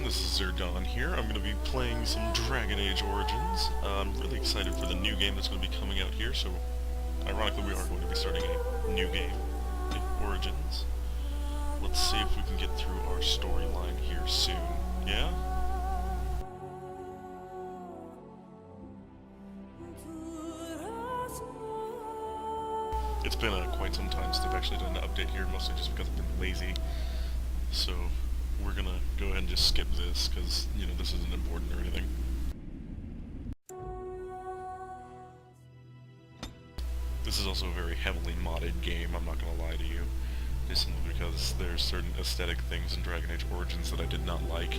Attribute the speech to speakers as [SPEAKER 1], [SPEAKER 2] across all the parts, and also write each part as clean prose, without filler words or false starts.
[SPEAKER 1] this is Xerdawnimus here. I'm going to be playing some Dragon Age Origins. I'm really excited for the new game that's going to be coming out here, so ironically we are going to be starting a new game in Origins. Let's see if we can get through our storyline here soon, yeah? It's been quite some time since I've actually done an update here, mostly just because I've been lazy. So we're gonna go ahead and just skip this, because, you know, this isn't important or anything. This is also a very heavily modded game, I'm not gonna lie to you. Just simply because there's certain aesthetic things in Dragon Age Origins that I did not like.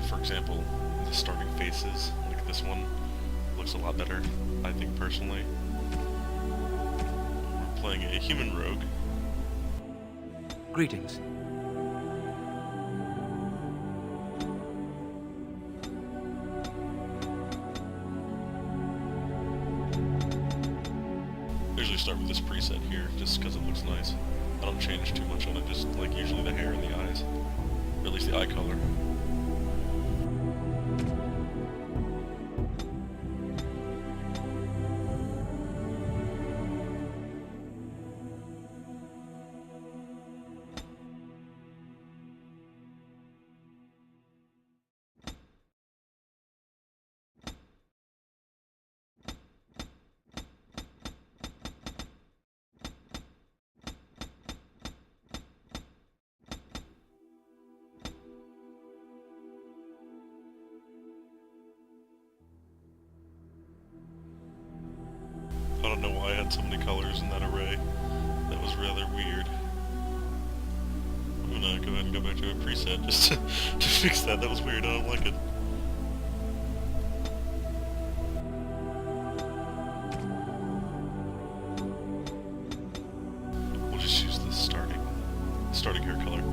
[SPEAKER 1] For example, the starting faces, like this one, looks a lot better, I think personally. We're playing a human rogue.
[SPEAKER 2] Greetings.
[SPEAKER 1] I usually start with this preset here, just because it looks nice. I don't change too much on it, just like usually the hair and the eyes. Or at least the eye color. I don't know why I had so many colors in that array. That was rather weird. I'm gonna go ahead and go back to a preset just to fix that. That was weird, I don't like it. We'll just use the starting hair color.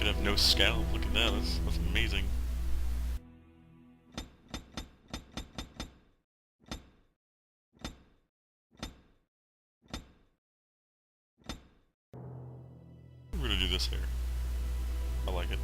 [SPEAKER 1] Have no scalp, look at that, that's amazing. We're gonna do this hair. I like it.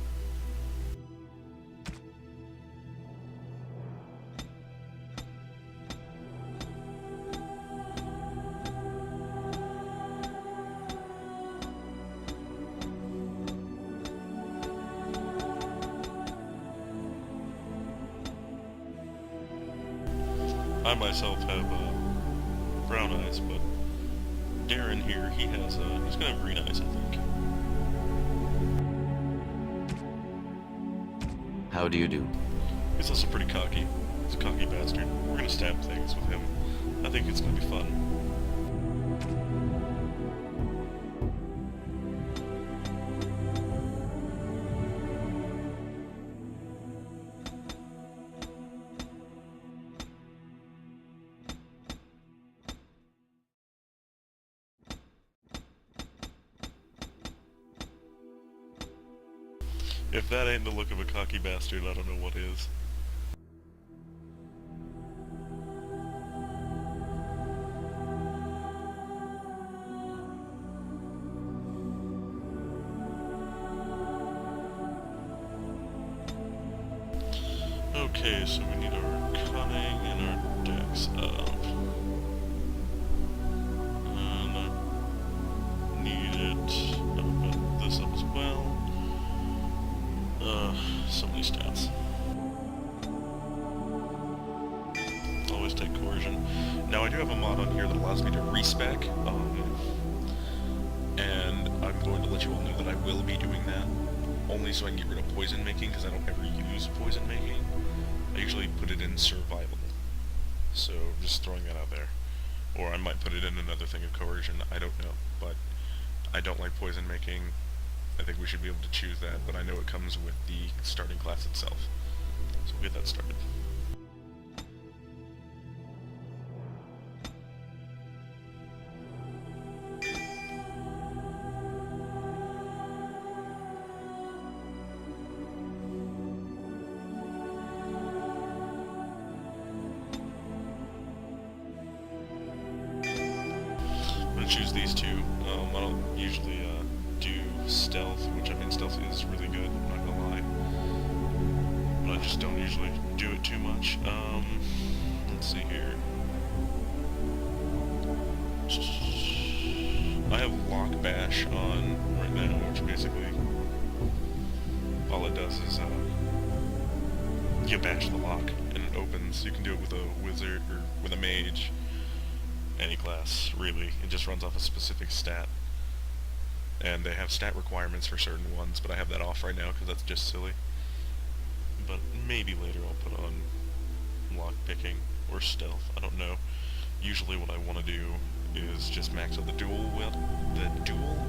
[SPEAKER 1] I myself have brown eyes, but Darren here, he's gonna have green eyes, I think.
[SPEAKER 2] How do you do?
[SPEAKER 1] He's also pretty cocky. He's a cocky bastard. We're gonna stab things with him. I think it's gonna be fun. If that ain't the look of a cocky bastard, I don't know what is. Okay, so we need our cunning and our dex up. And I need it this up as well. So many stats. Always take coercion. Now I do have a mod on here that allows me to respec, and I'm going to let you all know that I will be doing that, only so I can get rid of poison making, because I don't ever use poison making. I usually put it in survival, so just throwing that out there. Or I might put it in another thing of coercion, I don't know, but I don't like poison making. I think we should be able to choose that, but I know it comes with the starting class itself. So we'll get that started. choose these two. I don't usually do stealth, which I mean stealth is really good, I'm not gonna lie. But I just don't usually do it too much. Let's see here. I have lock bash on right now, which basically all it does is you bash the lock and it opens. You can do it with a wizard or with a mage, any class really. It just runs off a specific stat, and they have stat requirements for certain ones, but I have that off right now because that's just silly. But maybe later I'll put on lock picking or stealth. I don't know. Usually what I want to do is just max out the dual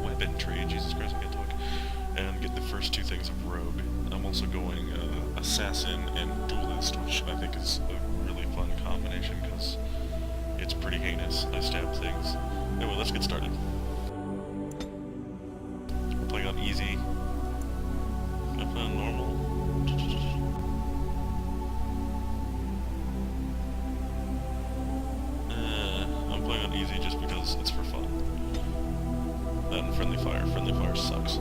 [SPEAKER 1] weapon tree, Jesus Christ, I can't talk, and get the first two things of rogue. I'm also going assassin and duelist, which I think is a really fun combination because it's pretty heinous. I stab things. Anyway, let's get started. We're playing on easy. Can I put on normal? I'm playing on easy just because it's for fun. That and friendly fire. Friendly fire sucks.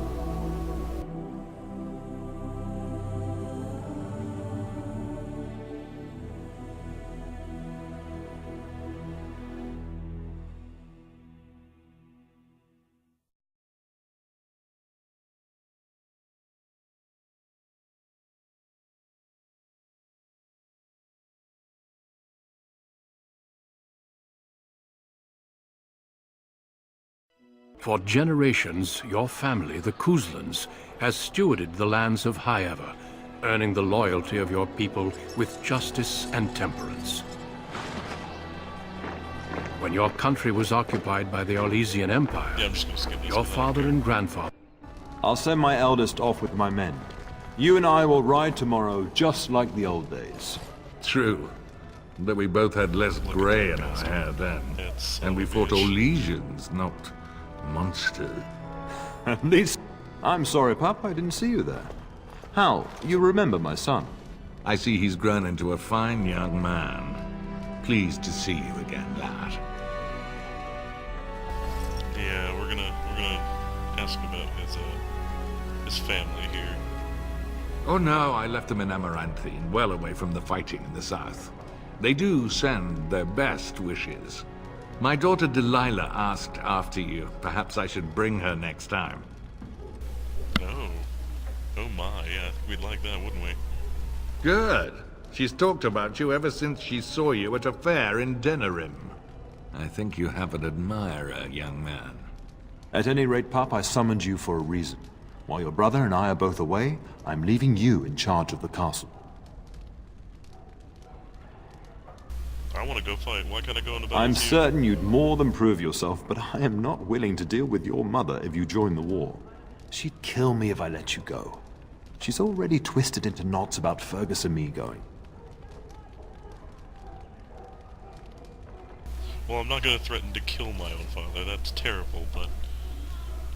[SPEAKER 2] For generations, your family, the Couslands, has stewarded the lands of Highever, earning the loyalty of your people with justice and temperance. When your country was occupied by the Orlesian Empire, your father and grandfather...
[SPEAKER 3] I'll send my eldest off with my men. You and I will ride tomorrow just like the old days.
[SPEAKER 4] True. But we both had less grey in our hair then. And we fought Orlesians, not monsters.
[SPEAKER 3] At least... I'm sorry, Pup, I didn't see you there. Hal, you remember my son?
[SPEAKER 4] I see he's grown into a fine young man. Pleased to see you again, lad.
[SPEAKER 1] Yeah, we're gonna ask about his family here.
[SPEAKER 4] Oh no, I left them in Amaranthine, well away from the fighting in the south. They do send their best wishes. My daughter Delilah asked after you. Perhaps I should bring her next time.
[SPEAKER 1] Oh my, yeah, we'd like that, wouldn't we?
[SPEAKER 4] Good. She's talked about you ever since she saw you at a fair in Denerim. I think you have an admirer, young man.
[SPEAKER 3] At any rate, Pup, I summoned you for a reason. While your brother and I are both away, I'm leaving you in charge of the castle.
[SPEAKER 1] I want to go fight. Why can't I go in the battle?
[SPEAKER 3] I'm certain you'd more than prove yourself, but I am not willing to deal with your mother if you join the war. She'd kill me if I let you go. She's already twisted into knots about Fergus and me going.
[SPEAKER 1] Well, I'm not going to threaten to kill my own father. That's terrible, but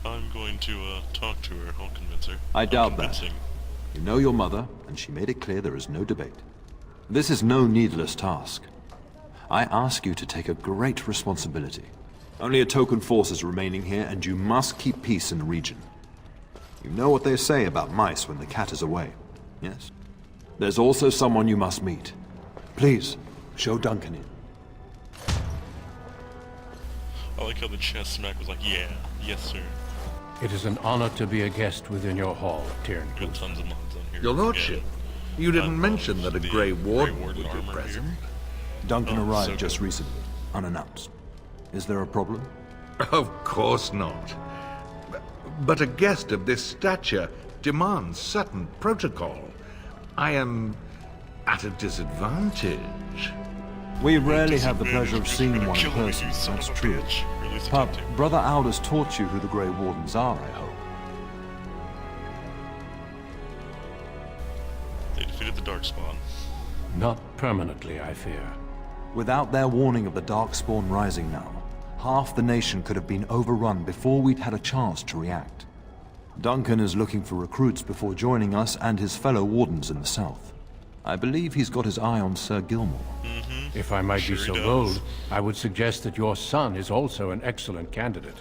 [SPEAKER 1] I'm going to talk to her. I'll convince her.
[SPEAKER 3] I doubt that. You know your mother, and she made it clear there is no debate. This is no needless task. I ask you to take a great responsibility. Only a token force is remaining here, and you must keep peace in the region. You know what they say about mice when the cat is away, yes? There's also someone you must meet. Please, show Duncan in.
[SPEAKER 1] I like how the chest smack was like, yeah, yes sir.
[SPEAKER 2] It is an honor to be a guest within your hall, Darren
[SPEAKER 1] Got
[SPEAKER 2] Cousland.
[SPEAKER 1] tons of mods on here.
[SPEAKER 4] Your lordship, you didn't mention that a Grey Warden would be
[SPEAKER 1] armor
[SPEAKER 4] present.
[SPEAKER 1] here.
[SPEAKER 3] Duncan
[SPEAKER 1] Oh,
[SPEAKER 3] arrived
[SPEAKER 1] so
[SPEAKER 3] just
[SPEAKER 1] good.
[SPEAKER 3] recently, unannounced. Is there a problem?
[SPEAKER 4] Of course not. But a guest of this stature demands certain protocol. I am at a disadvantage.
[SPEAKER 3] We rarely have the pleasure of seeing one in
[SPEAKER 1] Kill me,
[SPEAKER 3] person,
[SPEAKER 1] you son
[SPEAKER 3] that's
[SPEAKER 1] of a
[SPEAKER 3] true.
[SPEAKER 1] bitch. Or at least
[SPEAKER 3] Pup,
[SPEAKER 1] attempt to.
[SPEAKER 3] Brother Aldous taught you who the Grey Wardens are, I hope.
[SPEAKER 1] They defeated the Darkspawn.
[SPEAKER 2] Not permanently, I fear.
[SPEAKER 3] Without their warning of the Darkspawn rising now, half the nation could have been overrun before we'd had a chance to react. Duncan is looking for recruits before joining us and his fellow wardens in the south. I believe he's got his eye on Sir Gilmore.
[SPEAKER 1] Mm-hmm.
[SPEAKER 2] If I might be
[SPEAKER 1] Sure
[SPEAKER 2] so
[SPEAKER 1] does.
[SPEAKER 2] bold, I would suggest that your son is also an excellent candidate.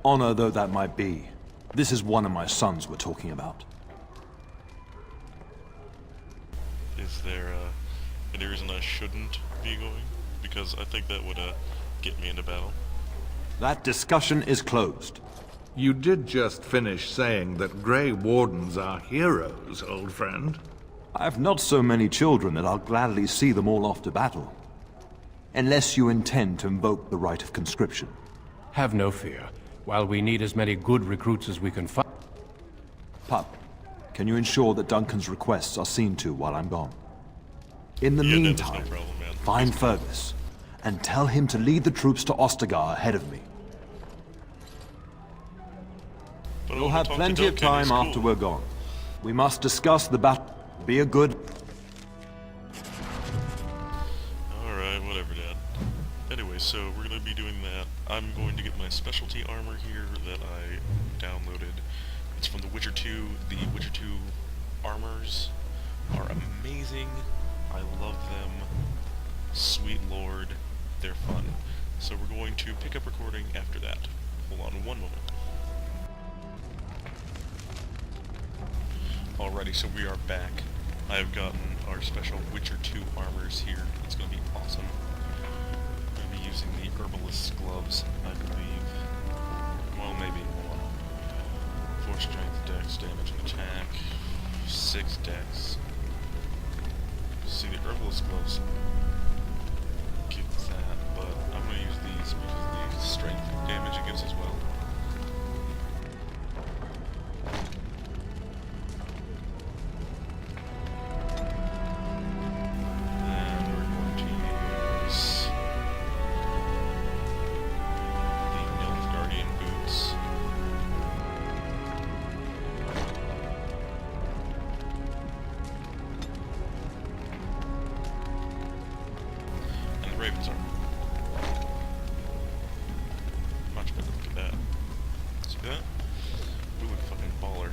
[SPEAKER 3] Honor though that might be, this is one of my sons we're talking about.
[SPEAKER 1] Is there any reason I shouldn't be going? Because I think that would get me into battle.
[SPEAKER 3] That discussion is closed.
[SPEAKER 4] You did just finish saying that Grey Wardens are heroes, old friend.
[SPEAKER 3] I have not so many children that I'll gladly see them all off to battle. Unless you intend to invoke the right of conscription.
[SPEAKER 2] Have no fear. While we need as many good recruits as we can find...
[SPEAKER 3] Pup, can you ensure that Duncan's requests are seen to while I'm gone? In the
[SPEAKER 1] Yeah, no,
[SPEAKER 3] meantime,
[SPEAKER 1] there's no problem, man.
[SPEAKER 3] find Fergus, and tell him to lead the troops to Ostagar ahead of me.
[SPEAKER 1] But I
[SPEAKER 3] We'll
[SPEAKER 1] wanna
[SPEAKER 3] have
[SPEAKER 1] talk to
[SPEAKER 3] plenty of
[SPEAKER 1] Duncan,
[SPEAKER 3] time
[SPEAKER 1] he's
[SPEAKER 3] after
[SPEAKER 1] cool.
[SPEAKER 3] we're gone. We must discuss the battle. Be a good...
[SPEAKER 1] Alright, whatever, Dad. Anyway, so we're gonna be doing that. I'm going to get my specialty armor here that I downloaded. It's from The Witcher 2. The Witcher 2 armors are amazing. I love them. Sweet lord. They're fun. So we're going to pick up recording after that. Hold on one moment. Alrighty, so we are back. I have gotten our special Witcher 2 armors here. It's going to be awesome. I'm going to be using the Herbalist's gloves, I believe. Well, maybe. Hold on. 4 strength, dex, damage, and attack. 6 dex. See, the Herbalist's gloves give that, but I'm going to use these because of the strength damage it gives as well. Ravens are. Much better. Look at that. See that? We look fucking baller.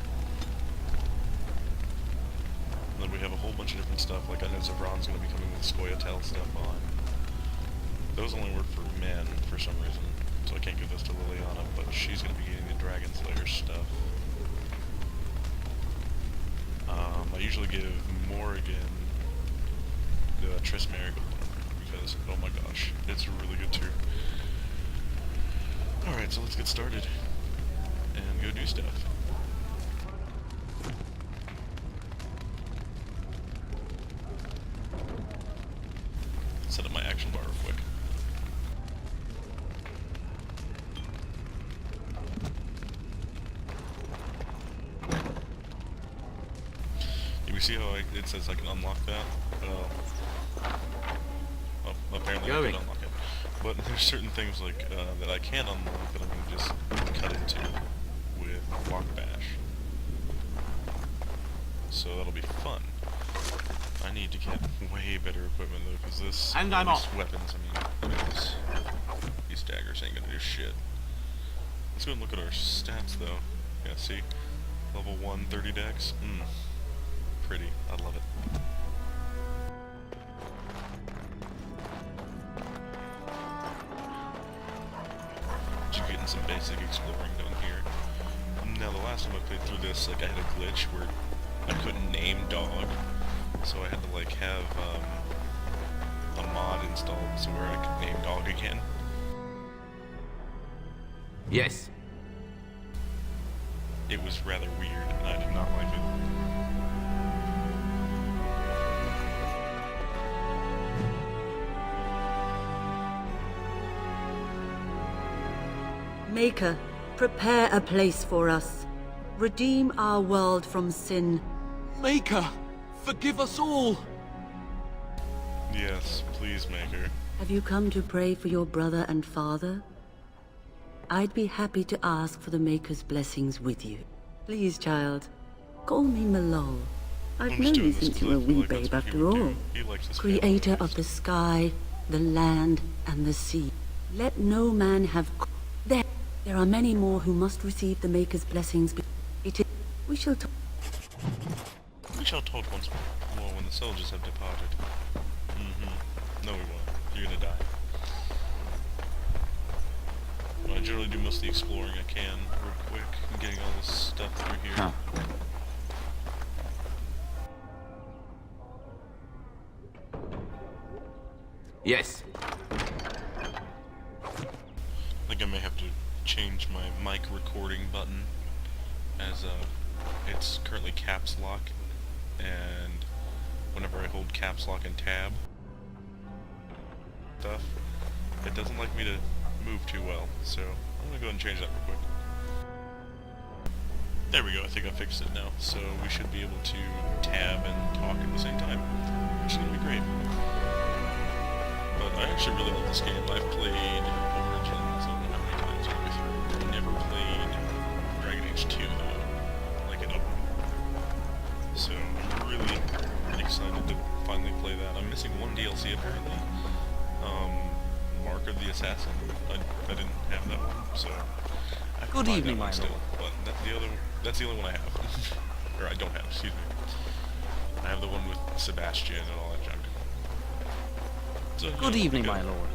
[SPEAKER 1] And then we have a whole bunch of different stuff, like I know Zevron's gonna be coming with Scoia'tael stuff on. Those only work for men for some reason, so I can't give those to Liliana, but she's gonna be getting the Dragon Slayer stuff. I usually give Morrigan the Triss Marigold armor, because, oh my gosh, it's really good too. Alright, so let's get started, and go do stuff. Set up my action bar real quick. You see how it says I can unlock that? Well, apparently I can unlock it. But there's certain things like that I can unlock that I'm going to just cut into with Walk Bash. So that'll be fun. I need to get way better equipment though, because this
[SPEAKER 5] And I'm off.
[SPEAKER 1] weapons, I mean these daggers ain't gonna do shit. Let's go and look at our stats though. Yeah, see? Level 1, 30 dex. Pretty. I love it. Just getting some basic exploring done here. Now the last time I played through this, like I had a glitch where I couldn't name dog. So I had to like have a mod installed so where I could name dog again.
[SPEAKER 5] Yes.
[SPEAKER 1] It was rather weird and I did not like it.
[SPEAKER 6] Maker, prepare a place for us. Redeem our world from sin.
[SPEAKER 5] Maker, forgive us all.
[SPEAKER 1] Yes, please, Maker.
[SPEAKER 6] Have you come to pray for your brother and father? I'd be happy to ask for the Maker's blessings with you. Please, child, call me Malol. I've
[SPEAKER 1] I'm just
[SPEAKER 6] known
[SPEAKER 1] doing
[SPEAKER 6] you
[SPEAKER 1] this
[SPEAKER 6] since you
[SPEAKER 1] because
[SPEAKER 6] were
[SPEAKER 1] I
[SPEAKER 6] a
[SPEAKER 1] feel
[SPEAKER 6] wee
[SPEAKER 1] like that's
[SPEAKER 6] babe
[SPEAKER 1] what he
[SPEAKER 6] after
[SPEAKER 1] would
[SPEAKER 6] all.
[SPEAKER 1] do. He likes his
[SPEAKER 6] Creator
[SPEAKER 1] family.
[SPEAKER 6] of the sky, the land, and the sea. Let no man have... There are many more who must receive the Maker's blessings. We shall talk.
[SPEAKER 1] We shall talk once more when the soldiers have departed. No, we won't. you're gonna die. Well, I generally do most of the exploring I can real quick and getting all this stuff through here.
[SPEAKER 3] Huh.
[SPEAKER 5] Yes.
[SPEAKER 1] I think I may have to change my mic recording button, as it's currently caps lock, and whenever I hold caps lock and tab stuff, it doesn't like me to move too well, so I'm gonna go ahead and change that real quick. There we go, I think I fixed it now, so we should be able to tab and talk at the same time, which is gonna be great. But I actually really love this game. I've played Origins, I don't know how many times I've been through. Never played Dragon Age 2 though, like it opened. So I'm really excited to finally play that. I'm missing one DLC apparently. Mark of the Assassin. I didn't have that one, so I have to
[SPEAKER 7] Good
[SPEAKER 1] buy
[SPEAKER 7] evening,
[SPEAKER 1] that one
[SPEAKER 7] my
[SPEAKER 1] still.
[SPEAKER 7] lord.
[SPEAKER 1] But that's the only one I have. Or I don't have, excuse me. I have the one with Sebastian and all that junk. So,
[SPEAKER 7] Good
[SPEAKER 1] yeah,
[SPEAKER 7] evening,
[SPEAKER 1] good.
[SPEAKER 7] my lord.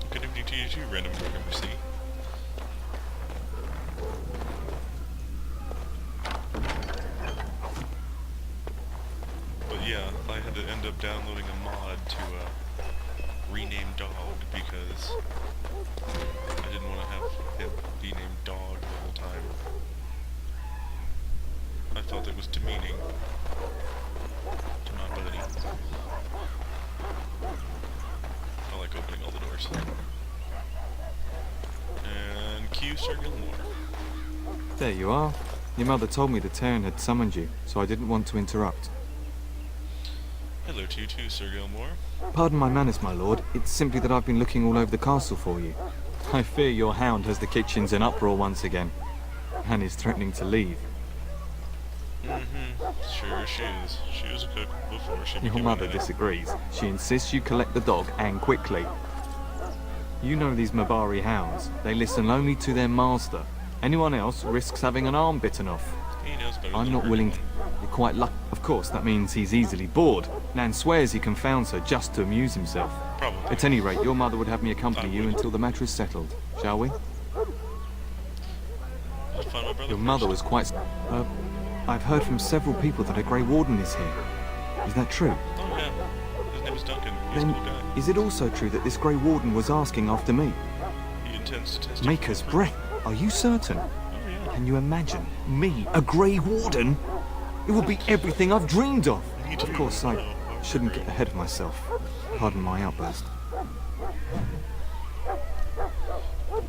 [SPEAKER 1] Good evening to you too, random member C. But yeah, I had to end up downloading a mod to rename dog because I didn't want to have him be named dog the whole time. I thought it was demeaning to my buddy. I like opening all the doors. And Q, Sir Gilmore.
[SPEAKER 8] There you are. Your mother told me the Terran had summoned you, so I didn't want to interrupt.
[SPEAKER 1] Hello to you too, Sir Gilmore.
[SPEAKER 8] Pardon my manners, my lord. It's simply that I've been looking all over the castle for you. I fear your hound has the kitchens in uproar once again, and is threatening to leave.
[SPEAKER 1] Sure she is. She was a cook before she
[SPEAKER 8] Your
[SPEAKER 1] became
[SPEAKER 8] mother
[SPEAKER 1] a nanny.
[SPEAKER 8] disagrees. She insists you collect the dog, and quickly. You know these Mabari hounds. They listen only to their master. Anyone else risks having an arm bitten off.
[SPEAKER 1] He knows better
[SPEAKER 8] I'm
[SPEAKER 1] than
[SPEAKER 8] not
[SPEAKER 1] hurting
[SPEAKER 8] willing
[SPEAKER 1] one.
[SPEAKER 8] to... You're quite lucky. Of course, that means he's easily bored. Nan swears he confounds her just to amuse himself.
[SPEAKER 1] Probably.
[SPEAKER 8] At any rate, your mother would have me accompany you until the matter is settled. Shall we?
[SPEAKER 1] I'll find my brother
[SPEAKER 8] Your mother
[SPEAKER 1] first.
[SPEAKER 8] was quite... I've heard from several people that a Grey Warden is here. Is that true?
[SPEAKER 1] Oh yeah. His name is Duncan. He's a
[SPEAKER 8] Then,
[SPEAKER 1] cool guy.
[SPEAKER 8] is it also true that this Grey Warden was asking after me?
[SPEAKER 1] He intends to test you
[SPEAKER 8] Maker's
[SPEAKER 1] for-
[SPEAKER 8] breath. Are you certain?
[SPEAKER 1] Oh yeah.
[SPEAKER 8] Can you imagine? Me, a Grey Warden? It would be everything I've dreamed of.
[SPEAKER 1] Me
[SPEAKER 8] Of
[SPEAKER 1] too.
[SPEAKER 8] course, I shouldn't get ahead of myself. Pardon my outburst.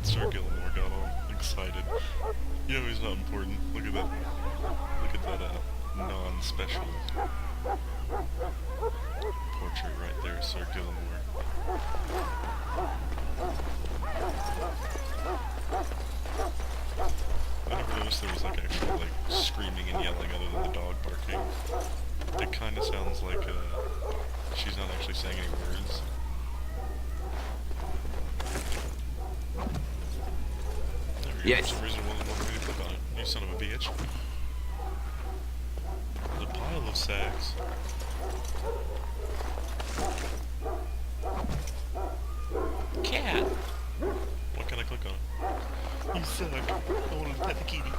[SPEAKER 1] Sir Gilmore got all excited. You know he's not important. Look at that. Look at that non-special portrait right there, Sir Gilmore. I never noticed there was like actual like screaming and yelling other than the dog barking. It kind of sounds like she's not actually saying any words. There we go.
[SPEAKER 5] Yes.
[SPEAKER 1] For some reason it wasn't wanting me to click on it. You son of a bitch. There's a pile of sacks. Cat! What can I click on? You suck. I want to pet the kitty.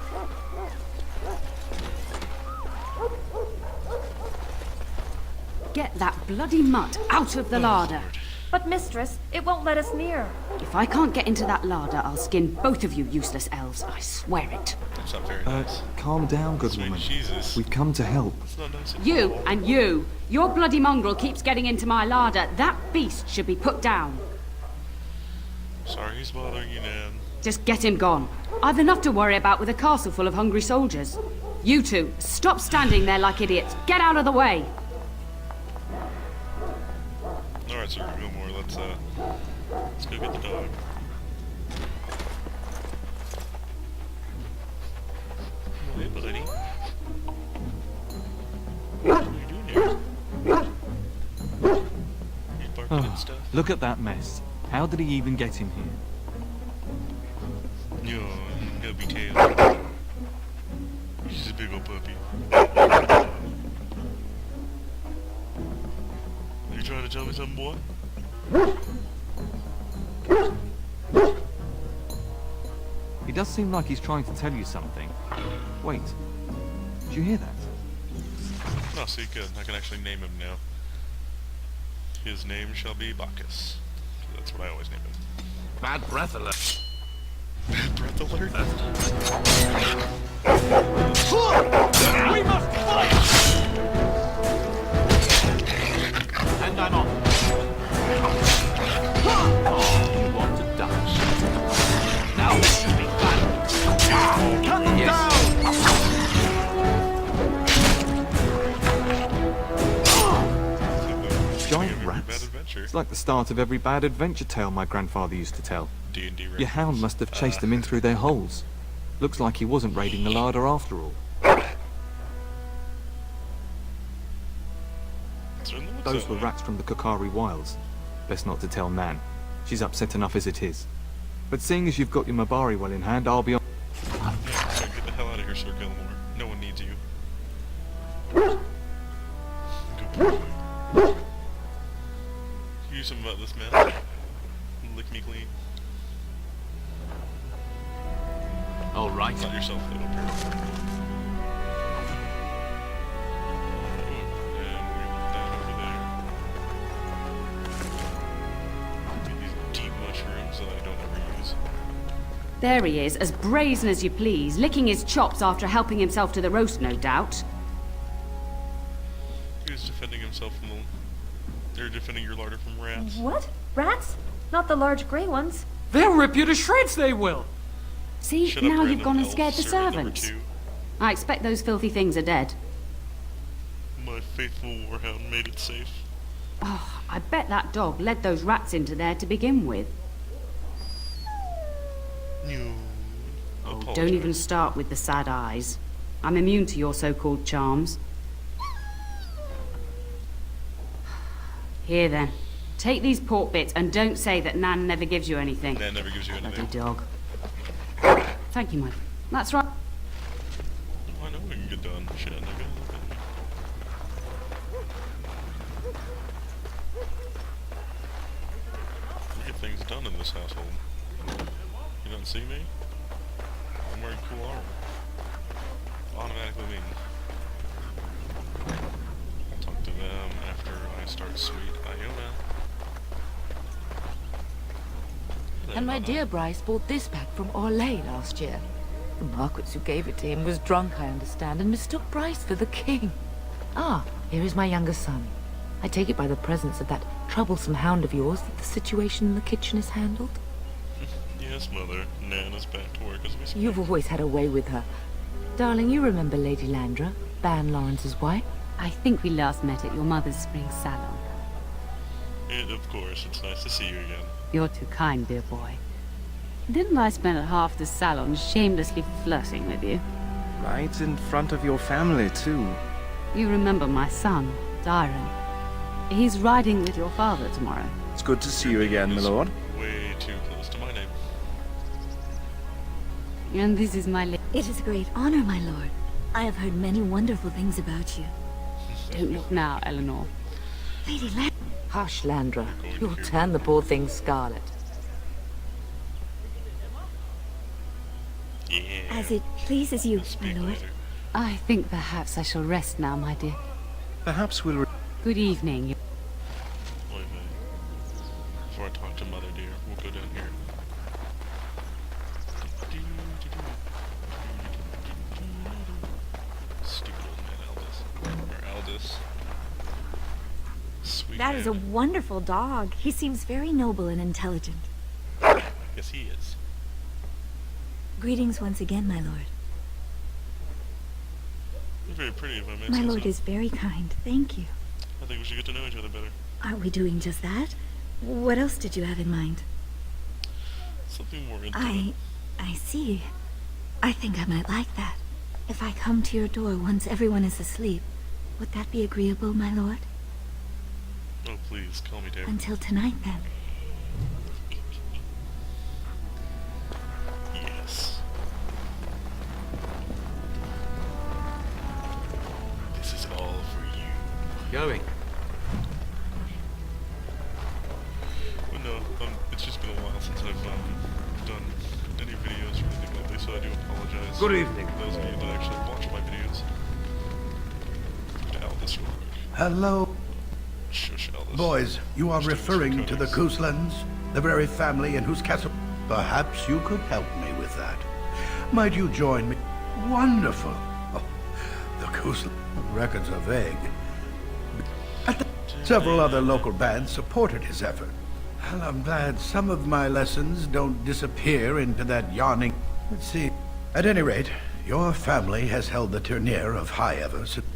[SPEAKER 9] Get that bloody mutt out of the larder.
[SPEAKER 1] Lord.
[SPEAKER 10] But mistress, it won't let us near.
[SPEAKER 9] If I can't get into that larder, I'll skin both of you useless elves. I swear it.
[SPEAKER 1] That's not very nice.
[SPEAKER 8] Calm down, good
[SPEAKER 1] Sweet
[SPEAKER 8] woman.
[SPEAKER 1] Jesus.
[SPEAKER 8] We've come to help.
[SPEAKER 1] It's not nice at
[SPEAKER 9] You
[SPEAKER 1] all.
[SPEAKER 9] and you. Your bloody mongrel keeps getting into my larder. That beast should be put down.
[SPEAKER 1] Sorry he's bothering you, Nan.
[SPEAKER 9] Just get him gone. I've enough to worry about with a castle full of hungry soldiers. You two, stop standing there like idiots. Get out of the way.
[SPEAKER 1] Alright, Sir Gilmore, let's go get the dog. Hey, buddy. What are you doing here? He's barking and stuff.
[SPEAKER 8] Look at that mess. How did he even get in here?
[SPEAKER 1] Yo, nubby tail. He's just a big old puppy. Are you trying to tell me something, boy?
[SPEAKER 8] He does seem like he's trying to tell you something. Wait, did you hear that?
[SPEAKER 1] No, see, good. I can actually name him now. His name shall be Bacchus. That's what I always name him.
[SPEAKER 4] Bad breath alert.
[SPEAKER 1] Bad breath alert?
[SPEAKER 5] We must fight!
[SPEAKER 8] And I'm off. You want to die? Now this should be fun.
[SPEAKER 5] Cut them down!
[SPEAKER 8] Giant
[SPEAKER 1] Bad
[SPEAKER 8] rats?
[SPEAKER 1] adventure.
[SPEAKER 8] It's like the start of every bad adventure tale my grandfather used to tell.
[SPEAKER 1] D&D
[SPEAKER 8] Your hound must have chased them in through their holes. Looks like he wasn't raiding the larder after all.
[SPEAKER 1] Certainly looks
[SPEAKER 8] Those
[SPEAKER 1] that
[SPEAKER 8] were
[SPEAKER 1] way.
[SPEAKER 8] rats from the Kokari Wilds. Best not to tell Nan. She's upset enough as it is. But seeing as you've got your Mabari well in hand, I'll be on...
[SPEAKER 1] Yeah, so get the hell out of here, Sir Gilmore. No one needs you. Go away. Use some of this man. Lick me clean.
[SPEAKER 4] All right.
[SPEAKER 1] Not yourself, though, don't worry. And we went down over there. Get these deep mushrooms that I don't ever use.
[SPEAKER 9] There he is, as brazen as you please, licking his chops after helping himself to the roast, no doubt.
[SPEAKER 1] He was defending himself from the... They're defending your larder from rats.
[SPEAKER 10] What? Rats? Not the large grey ones.
[SPEAKER 5] They'll rip you to shreds, they will!
[SPEAKER 9] See,
[SPEAKER 1] Shut up,
[SPEAKER 9] now you've
[SPEAKER 1] random
[SPEAKER 9] gone and
[SPEAKER 1] elf
[SPEAKER 9] scared the
[SPEAKER 1] servant number
[SPEAKER 9] servants.
[SPEAKER 1] 2.
[SPEAKER 9] I expect those filthy things are dead.
[SPEAKER 1] My faithful warhound made it safe.
[SPEAKER 9] Oh, I bet that dog led those rats into there to begin with.
[SPEAKER 1] No.
[SPEAKER 9] Oh, don't even start with the sad eyes. I'm immune to your so-called charms. Here then, take these pork bits and don't say that Nan never gives you anything.
[SPEAKER 1] That never gives you
[SPEAKER 9] Bloody
[SPEAKER 1] anything.
[SPEAKER 9] dog. Thank you, Mike. That's right.
[SPEAKER 1] I know we can get done. Shit, I gotta look at me. We get things done in this household. You don't see me? I'm wearing cool armor. Automatically mean. I'll talk to them after I start Sweet Iona.
[SPEAKER 7] And my dear Bryce bought this back from Orlais last year. The Marquis who gave it to him was drunk, I understand, and mistook Bryce for the king. Ah, here is my younger son. I take it by the presence of that troublesome hound of yours that the situation in the kitchen is handled?
[SPEAKER 1] Yes, Mother. Nan is back to work as we speak.
[SPEAKER 7] You've always had a way with her. Darling, you remember Lady Landra, Ban Lawrence's wife?
[SPEAKER 9] I think we last met at your mother's spring salon.
[SPEAKER 1] Of course, it's nice to see you again.
[SPEAKER 9] You're too kind, dear boy. Didn't I spend half the salon shamelessly flirting with you?
[SPEAKER 11] Right in front of your family, too.
[SPEAKER 9] You remember my son, Darren. He's riding with your father tomorrow.
[SPEAKER 11] It's good to see you again, my lord.
[SPEAKER 1] Way too close to my name.
[SPEAKER 9] And this is my
[SPEAKER 12] It is a great honor, my lord. I have heard many wonderful things about you.
[SPEAKER 9] Don't look now, Eleanor.
[SPEAKER 12] Lady Landra.
[SPEAKER 7] Hush, Landra. You'll turn the poor thing scarlet.
[SPEAKER 1] Yeah.
[SPEAKER 12] As it pleases you,
[SPEAKER 1] We'll
[SPEAKER 12] my
[SPEAKER 1] speak
[SPEAKER 12] lord.
[SPEAKER 1] later.
[SPEAKER 9] I think perhaps I shall rest now, my dear.
[SPEAKER 11] Perhaps we'll...
[SPEAKER 9] Good evening.
[SPEAKER 1] Wait, wait. Before I talk to Mother dear, we'll go down here. Stupid old man Aldous. Or Aldous. Sweet
[SPEAKER 12] That is a
[SPEAKER 1] man.
[SPEAKER 12] wonderful dog. He seems very noble and intelligent.
[SPEAKER 1] Yes, he is.
[SPEAKER 12] Greetings once again, my lord.
[SPEAKER 1] You're very pretty, if I may
[SPEAKER 12] My
[SPEAKER 1] say
[SPEAKER 12] lord
[SPEAKER 1] so.
[SPEAKER 12] is very kind. Thank you.
[SPEAKER 1] I think we should get to know each other better.
[SPEAKER 12] Are we doing just that? What else did you have in mind?
[SPEAKER 1] Something more intimate.
[SPEAKER 12] I see. I think I might like that. If I come to your door once everyone is asleep, would that be agreeable, my lord?
[SPEAKER 1] Oh, please, call me Darren.
[SPEAKER 12] Until tonight, then.
[SPEAKER 1] Yes. This is all for you.
[SPEAKER 5] Going.
[SPEAKER 1] videos.
[SPEAKER 13] Good evening.
[SPEAKER 1] Those of you that actually watch my videos. To Aldous real quick.
[SPEAKER 13] Hello.
[SPEAKER 1] Shush, Aldous.
[SPEAKER 13] Boys, you are
[SPEAKER 1] Just doing some
[SPEAKER 13] referring to the
[SPEAKER 1] cookies.
[SPEAKER 13] Couslands, the very family in whose castle... Perhaps you could help me with that. Might you join me? Wonderful. Oh, the Cousland records are vague. Several other local bands supported his effort. And I'm glad some of my lessons don't disappear into that yawning... Let's see. At any rate, your family has held the Turnier of High Ever since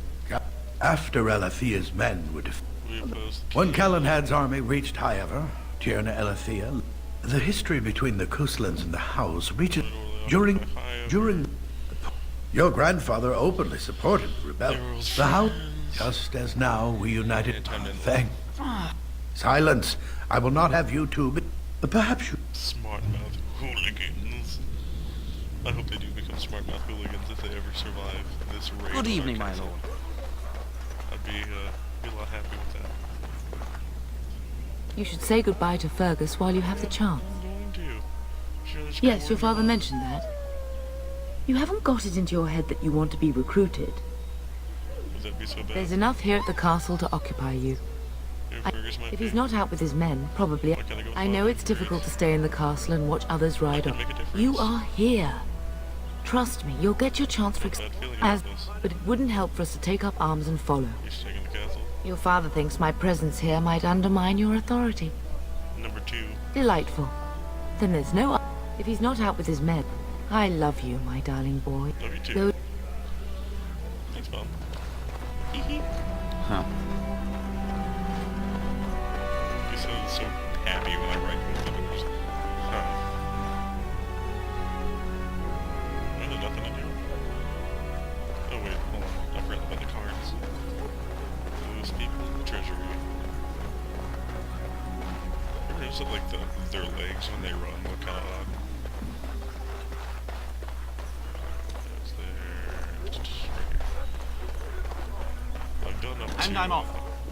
[SPEAKER 13] after Elathia's men were defeated. When Calenhad's army reached High Ever, Tierna Elathia, the history between the Couslands and the House reaches during your grandfather openly supported the rebellion. The House, just as now we united. Thank. Silence. I will not have you two. But perhaps you.
[SPEAKER 1] Smart mouth hooligans. I hope they do become smart mouth hooligans if they ever survive this raid.
[SPEAKER 14] Good evening, my lord.
[SPEAKER 1] I'd be a lot happy with that.
[SPEAKER 7] You should say goodbye to Fergus while you have the chance. Yes, your father mentioned that. You haven't got it into your head that you want to be recruited.
[SPEAKER 1] Would that be so bad?
[SPEAKER 7] There's enough here at the castle to occupy you. If he's not out with his men, probably. I know it's difficult to stay in the castle and watch others ride on. You are here. Trust me, you'll get your chance for but it wouldn't help for us to take up arms and follow.
[SPEAKER 1] You're staying in the castle?
[SPEAKER 7] Your father thinks my presence here might undermine your authority.
[SPEAKER 1] Number 2.
[SPEAKER 7] Delightful. Then there's no... If he's not out with his men, I love you, my darling boy.
[SPEAKER 1] Love you too.
[SPEAKER 7] Go...
[SPEAKER 1] Thanks, Mom.
[SPEAKER 3] Huh.
[SPEAKER 1] You sound so happy when I write with the numbers. Huh. Really nothing to do? Oh wait, hold on. I forgot about the cards. Those people in the treasury. Ever notice that, like, their legs when they run look kind of odd? That's there. Just right here. I've done up
[SPEAKER 14] And
[SPEAKER 1] to
[SPEAKER 14] I'm off.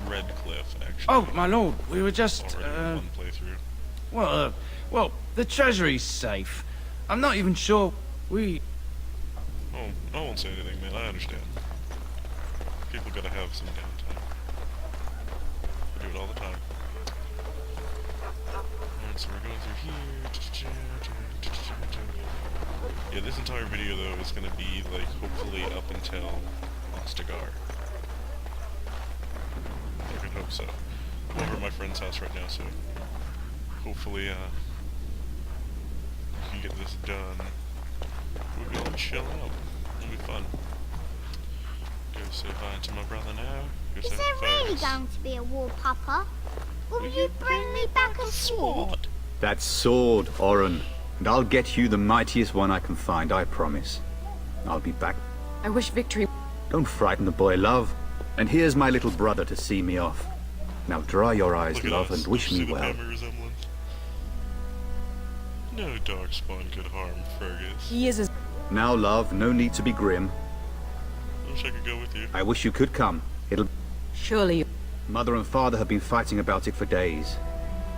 [SPEAKER 1] Redcliffe, actually.
[SPEAKER 11] Oh, my lord, we were just,
[SPEAKER 1] Already one playthrough.
[SPEAKER 11] well, the treasury's safe. I'm not even sure we...
[SPEAKER 1] Oh, I won't say anything, man. I understand. People gotta have some downtime. I do it all the time. Alright, so we're going through here. Yeah, this entire video, though, is gonna be, like, hopefully up until Ostagar. I can hope so. I'm over at my friend's house right now, so hopefully, we can get this done. We'll be able to chill out. It'll be fun. Go say hi to my brother now. Go
[SPEAKER 15] Is
[SPEAKER 1] say
[SPEAKER 15] there
[SPEAKER 1] hi to
[SPEAKER 15] really
[SPEAKER 1] Fergus.
[SPEAKER 15] going to be a war, Papa? Will you bring me back a sword?
[SPEAKER 16] That sword, Oren. And I'll get you the mightiest one I can find, I promise. I'll be back.
[SPEAKER 9] I wish victory...
[SPEAKER 16] Don't frighten the boy, love. And here's my little brother to see me off. Now dry your eyes,
[SPEAKER 1] Look at
[SPEAKER 16] love,
[SPEAKER 1] us.
[SPEAKER 16] and wish
[SPEAKER 1] See
[SPEAKER 16] me
[SPEAKER 1] the
[SPEAKER 16] well.
[SPEAKER 1] family resemblance? No darkspawn could harm Fergus.
[SPEAKER 9] He is as...
[SPEAKER 16] Now, love, no need to be grim.
[SPEAKER 1] I wish I could go with you.
[SPEAKER 16] I wish you could come. It'll...
[SPEAKER 9] Surely...
[SPEAKER 16] Mother and father have been fighting about it for days.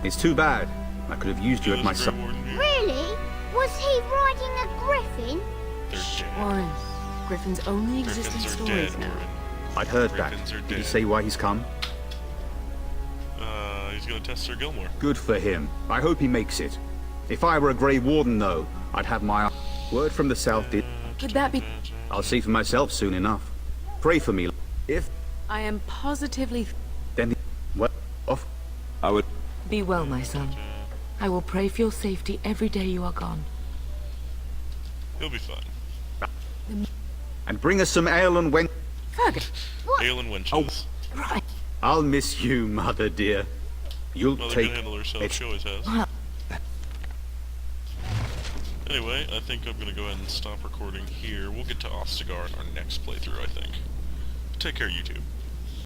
[SPEAKER 16] It's too bad. I could have used you at my side.
[SPEAKER 15] Really? Was he riding a griffin?
[SPEAKER 1] They're dead.
[SPEAKER 9] Oren, Griffins only exist in
[SPEAKER 1] Griffins are
[SPEAKER 9] stories
[SPEAKER 1] dead,
[SPEAKER 9] now.
[SPEAKER 1] Oren.
[SPEAKER 16] I'd heard that.
[SPEAKER 1] Griffins are
[SPEAKER 16] Did he
[SPEAKER 1] dead.
[SPEAKER 16] say why he's come?
[SPEAKER 1] He's gonna test Sir Gilmore.
[SPEAKER 16] Good for him. I hope he makes it. If I were a Grey Warden, though, I'd have my... Word from the south did...
[SPEAKER 9] Could that be...
[SPEAKER 16] I'll see for myself soon enough. Pray for me. If...
[SPEAKER 9] I am positively...
[SPEAKER 16] Then... Well, off...
[SPEAKER 3] I would...
[SPEAKER 7] Be well, my son. I will pray for your safety every day you are gone.
[SPEAKER 1] He'll be fine.
[SPEAKER 16] And bring us some ale and wen...
[SPEAKER 9] Fergus!
[SPEAKER 1] Ale and wenches.
[SPEAKER 7] Right.
[SPEAKER 16] I'll miss you, mother dear. You'll
[SPEAKER 1] Mother
[SPEAKER 16] take...
[SPEAKER 1] can handle herself.
[SPEAKER 16] it.
[SPEAKER 1] She always has.
[SPEAKER 7] Well,
[SPEAKER 1] Anyway, I think I'm gonna go ahead and stop recording here. We'll get to Ostagar in our next playthrough, I think. Take care, YouTube.